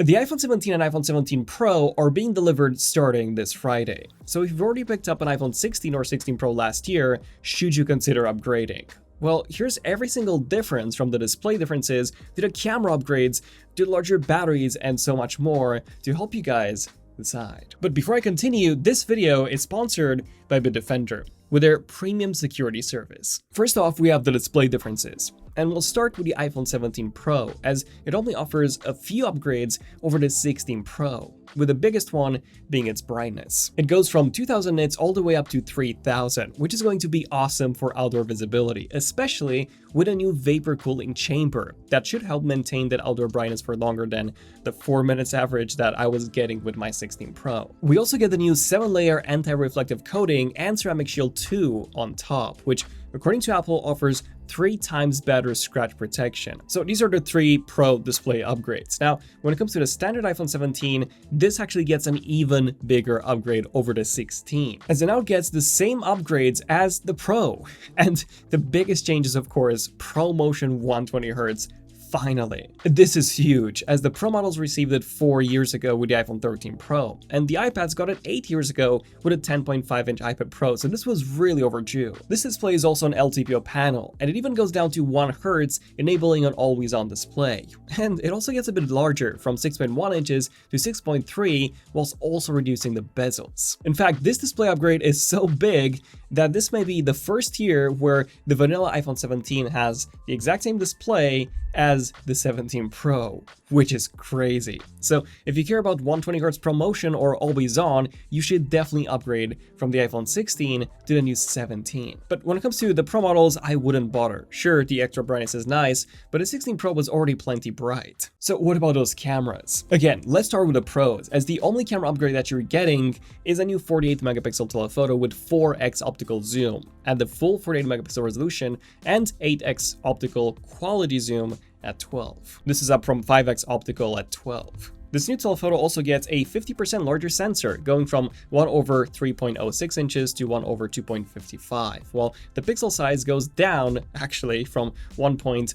The iPhone 17 and iPhone 17 Pro are being delivered starting this Friday. So if you've already picked up an iPhone 16 or 16 Pro last year, should you consider upgrading? Well, here's every single difference, from the display differences to the camera upgrades to the larger batteries and so much more, to help you guys decide. But before I continue, this video is sponsored by Bitdefender with their premium security service. First off, we have the display differences. And we'll start with the iPhone 17 Pro, as it only offers a few upgrades over the 16 Pro, with the biggest one being its brightness. It goes from 2000 nits all the way up to 3000, which is going to be awesome for outdoor visibility, especially with a new vapor cooling chamber that should help maintain that outdoor brightness for longer than the 4 minutes average that I was getting with my 16 Pro. We also get the new 7-layer anti-reflective coating and Ceramic Shield 2 on top, which, according to Apple, offers 3 times better scratch protection. So these are the 3 Pro display upgrades. Now, when it comes to the standard iPhone 17, this actually gets an even bigger upgrade over the 16, as it now gets the same upgrades as the Pro. And the biggest change is, of course, ProMotion 120Hz. Finally. This is huge, as the Pro models received it 4 years ago with the iPhone 13 Pro, and the iPads got it 8 years ago with a 10.5-inch iPad Pro, so this was really overdue. This display is also an LTPO panel, and it even goes down to 1 Hz, enabling an always-on display. And it also gets a bit larger, from 6.1 inches to 6.3, whilst also reducing the bezels. In fact, this display upgrade is so big that this may be the first year where the vanilla iPhone 17 has the exact same display as the 17 Pro, which is crazy. So if you care about 120Hz ProMotion or always on, you should definitely upgrade from the iPhone 16 to the new 17. But when it comes to the Pro models, I wouldn't bother. Sure, the extra brightness is nice, but the 16 Pro was already plenty bright. So what about those cameras? Again, let's start with the Pros, as the only camera upgrade that you're getting is a new 48 megapixel telephoto with 4x optical zoom at the full 48 megapixel resolution and 8x optical quality zoom at 12. This is up from 5x optical at 12. This new telephoto also gets a 50% larger sensor, going from 1/3.06 inches to 1/2.55, while the pixel size goes down, actually, from 1.12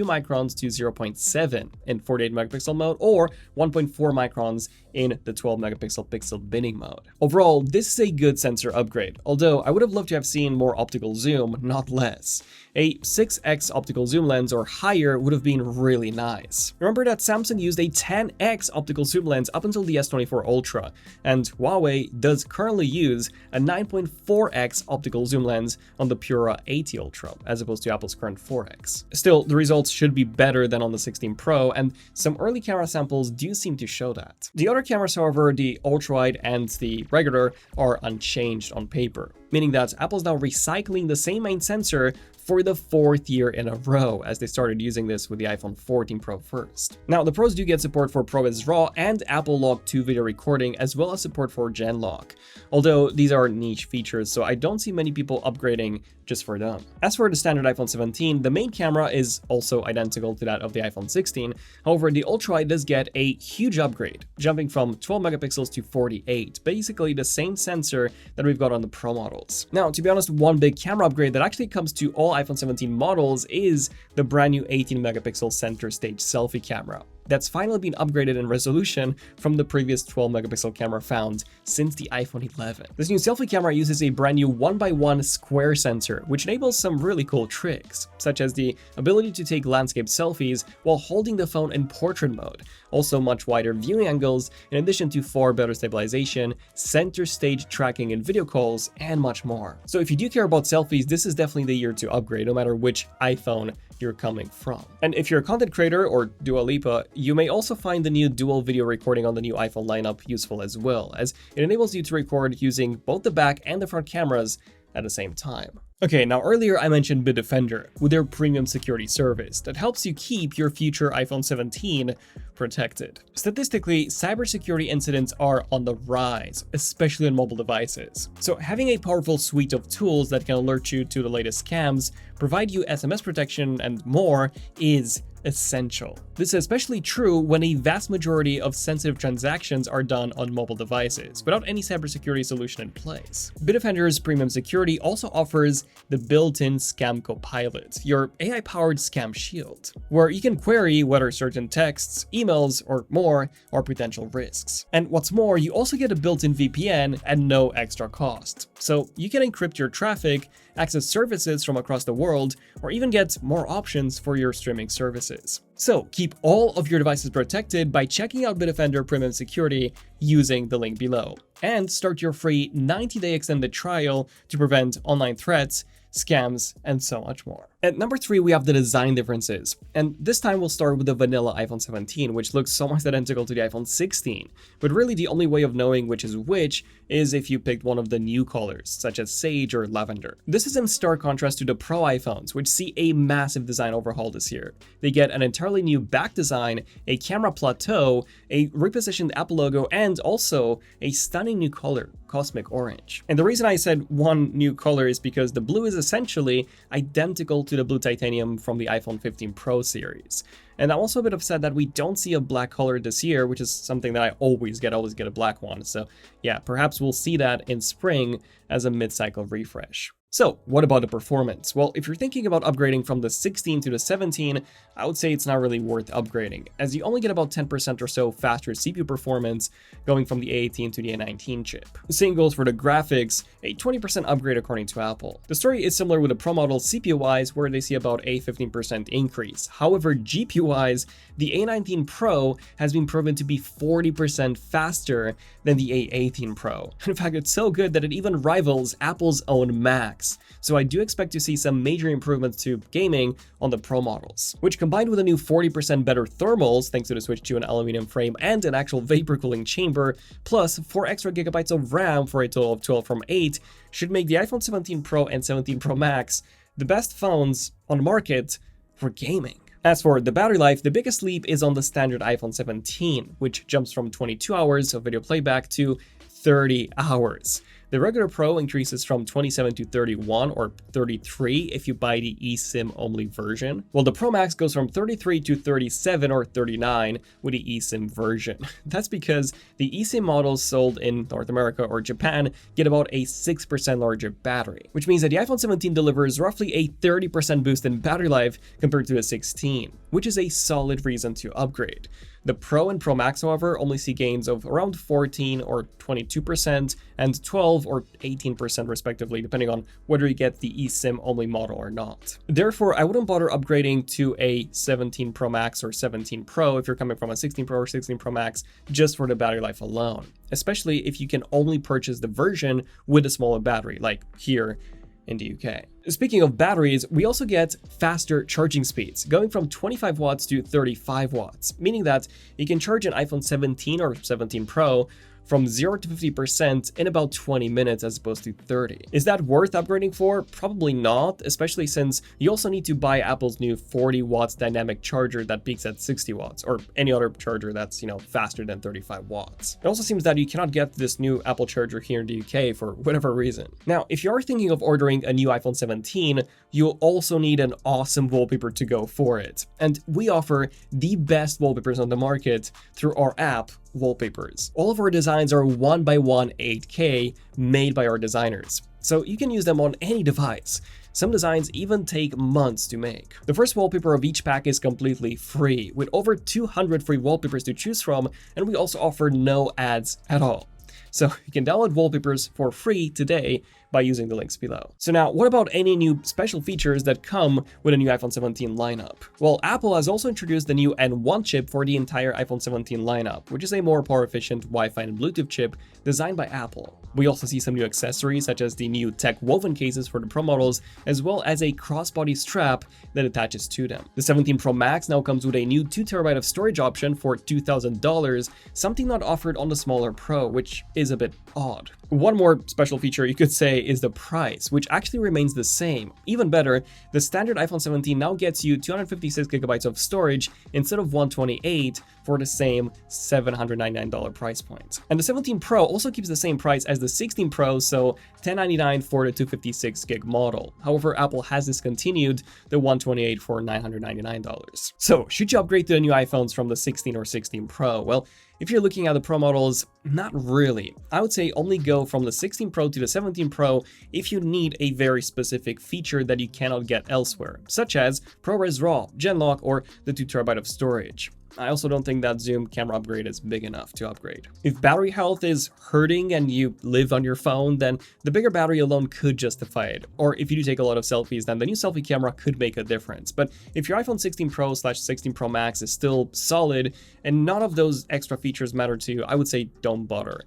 microns to 0.7 in 48 megapixel mode, or 1.4 microns in the 12 megapixel pixel binning mode. Overall, this is a good sensor upgrade, although I would have loved to have seen more optical zoom, not less. A 6x optical zoom lens or higher would have been really nice. Remember that Samsung used a 10x optical zoom lens up until the S24 Ultra, and Huawei does currently use a 9.4x optical zoom lens on the Pura 80 Ultra, as opposed to Apple's current 4x. Still, the results should be better than on the 16 Pro, and some early camera samples do seem to show that. The other cameras, however, the ultra-wide and the regular, are unchanged on paper, meaning that Apple's now recycling the same main sensor for the 4th year in a row, as they started using this with the iPhone 14 Pro first. Now, the Pros do get support for ProRes RAW and Apple Lock 2 video recording, as well as support for Genlock, although these are niche features, so I don't see many people upgrading just for them. As for the standard iPhone 17, the main camera is also identical to that of the iPhone 16. However, the ultra-wide does get a huge upgrade, jumping from 12 megapixels to 48, basically the same sensor that we've got on the Pro models. Now, to be honest, one big camera upgrade that actually comes to all iPhone 17 models is the brand new 18 megapixel center stage selfie camera. That's finally been upgraded in resolution from the previous 12 megapixel camera found since the iPhone 11. This new selfie camera uses a brand new 1x1 square sensor, which enables some really cool tricks, such as the ability to take landscape selfies while holding the phone in portrait mode, also much wider viewing angles, in addition to far better stabilization, center stage tracking in video calls, and much more. So if you do care about selfies, this is definitely the year to upgrade, no matter which iPhone you're coming from. And if you're a content creator or Dua Lipa, you may also find the new dual video recording on the new iPhone lineup useful as well, as it enables you to record using both the back and the front cameras at the same time. Okay, now earlier I mentioned Bitdefender with their premium security service that helps you keep your future iPhone 17 protected. Statistically, cybersecurity incidents are on the rise, especially on mobile devices. So having a powerful suite of tools that can alert you to the latest scams, provide you SMS protection and more is essential. This is especially true when a vast majority of sensitive transactions are done on mobile devices, without any cybersecurity solution in place. Bitdefender's Premium Security also offers the built-in Scam Copilot, your AI-powered scam shield, where you can query whether certain texts, emails, or more are potential risks. And what's more, you also get a built-in VPN at no extra cost. So you can encrypt your traffic, access services from across the world, or even get more options for your streaming services. So keep all of your devices protected by checking out Bitdefender Premium Security using the link below. And start your free 90-day extended trial to prevent online threats, scams, and so much more. At number 3, we have the design differences. And this time we'll start with the vanilla iPhone 17, which looks so much identical to the iPhone 16. But really the only way of knowing which is which is if you picked one of the new colors, such as sage or lavender. This is in stark contrast to the Pro iPhones, which see a massive design overhaul this year. They get an entirely new back design, a camera plateau, a repositioned Apple logo, and also a stunning new color, Cosmic Orange. And the reason I said one new color is because the blue is essentially identical to the blue titanium from the iPhone 15 Pro series. And I'm also a bit upset that we don't see a black color this year, which is something that I always get a black one. So yeah, perhaps we'll see that in spring as a mid-cycle refresh. So what about the performance? Well, if you're thinking about upgrading from the 16 to the 17, I would say it's not really worth upgrading, as you only get about 10% or so faster CPU performance going from the A18 to the A19 chip. The same goes for the graphics, a 20% upgrade according to Apple. The story is similar with the Pro model CPU-wise, where they see about a 15% increase. However, GPU-wise, the A19 Pro has been proven to be 40% faster than the A18 Pro. In fact, it's so good that it even rivals Apple's own Mac. So I do expect to see some major improvements to gaming on the Pro models, which combined with a new 40% better thermals thanks to the switch to an aluminum frame and an actual vapor cooling chamber, plus 4 extra gigabytes of RAM for a total of 12 from 8, should make the iPhone 17 Pro and 17 Pro Max the best phones on the market for gaming. As for the battery life, the biggest leap is on the standard iPhone 17, which jumps from 22 hours of video playback to 30 hours. The regular Pro increases from 27 to 31 or 33 if you buy the eSIM only version, while the Pro Max goes from 33 to 37 or 39 with the eSIM version. That's because the eSIM models sold in North America or Japan get about a 6% larger battery, which means that the iPhone 17 delivers roughly a 30% boost in battery life compared to the 16, which is a solid reason to upgrade. The Pro and Pro Max, however, only see gains of around 14 or 22% and 12 or 18% respectively, depending on whether you get the eSIM only model or not. Therefore, I wouldn't bother upgrading to a 17 Pro Max or 17 Pro if you're coming from a 16 Pro or 16 Pro Max just for the battery life alone, especially if you can only purchase the version with a smaller battery, like here in the UK. Speaking of batteries, we also get faster charging speeds, going from 25 watts to 35 watts, meaning that you can charge an iPhone 17 or 17 Pro from 0 to 50% in about 20 minutes as opposed to 30. Is that worth upgrading for? Probably not, especially since you also need to buy Apple's new 40 watts dynamic charger that peaks at 60 watts, or any other charger that's, faster than 35 watts. It also seems that you cannot get this new Apple charger here in the UK for whatever reason. Now, if you are thinking of ordering a new iPhone 17, you'll also need an awesome wallpaper to go for it. And we offer the best wallpapers on the market through our app, Wallpapers. All of our designs are 1x1 8K made by our designers, so you can use them on any device. Some designs even take months to make. The first wallpaper of each pack is completely free, with over 200 free wallpapers to choose from, and we also offer no ads at all. So you can download Wallpapers for free today by using the links below. So now, what about any new special features that come with a new iPhone 17 lineup? Well, Apple has also introduced the new N1 chip for the entire iPhone 17 lineup, which is a more power-efficient Wi-Fi and Bluetooth chip designed by Apple. We also see some new accessories, such as the new tech woven cases for the Pro models, as well as a crossbody strap that attaches to them. The 17 Pro Max now comes with a new 2TB of storage option for $2,000, something not offered on the smaller Pro, which is a bit odd. One more special feature you could say is the price, which actually remains the same. Even better, the standard iPhone 17 now gets you 256 gigabytes of storage instead of 128 for the same $799 price point. And the 17 Pro also keeps the same price as the 16 Pro, so $1,099 for the 256 gig model. However, Apple has discontinued the 128 for $999. So, should you upgrade to the new iPhones from the 16 or 16 Pro? Well, if you're looking at the Pro models, not really. I would say only go from the 16 Pro to the 17 Pro if you need a very specific feature that you cannot get elsewhere, such as ProRes RAW, Genlock, or the 2TB of storage. I also don't think that zoom camera upgrade is big enough to upgrade. If battery health is hurting and you live on your phone, then the bigger battery alone could justify it. Or if you do take a lot of selfies, then the new selfie camera could make a difference. But if your iPhone 16 Pro / 16 Pro Max is still solid and none of those extra features matter to you, I would say don't bother.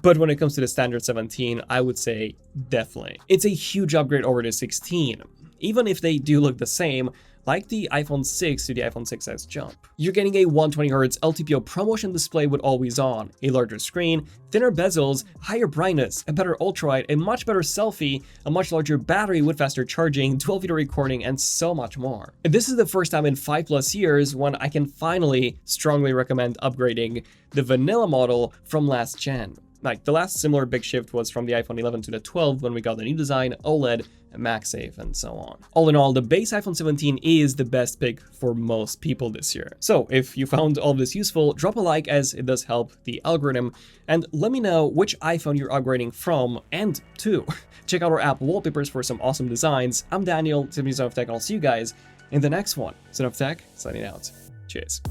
But when it comes to the standard 17, I would say definitely. It's a huge upgrade over the 16. Even if they do look the same, like the iPhone 6 to the iPhone 6s jump. You're getting a 120Hz LTPO ProMotion display with always on, a larger screen, thinner bezels, higher brightness, a better ultrawide, a much better selfie, a much larger battery with faster charging, 12 video recording, and so much more. And this is the first time in 5+ years when I can finally strongly recommend upgrading the vanilla model from last gen. Like, the last similar big shift was from the iPhone 11 to the 12 when we got the new design, OLED, and MagSafe, and so on. All in all, the base iPhone 17 is the best pick for most people this year. So if you found all of this useful, drop a like as it does help the algorithm, and let me know which iPhone you're upgrading from and to. Check out our app wallpapers for some awesome designs. I'm Daniel, ZONEofTECH, and I'll see you guys in the next one. ZONEofTECH, signing out. Cheers.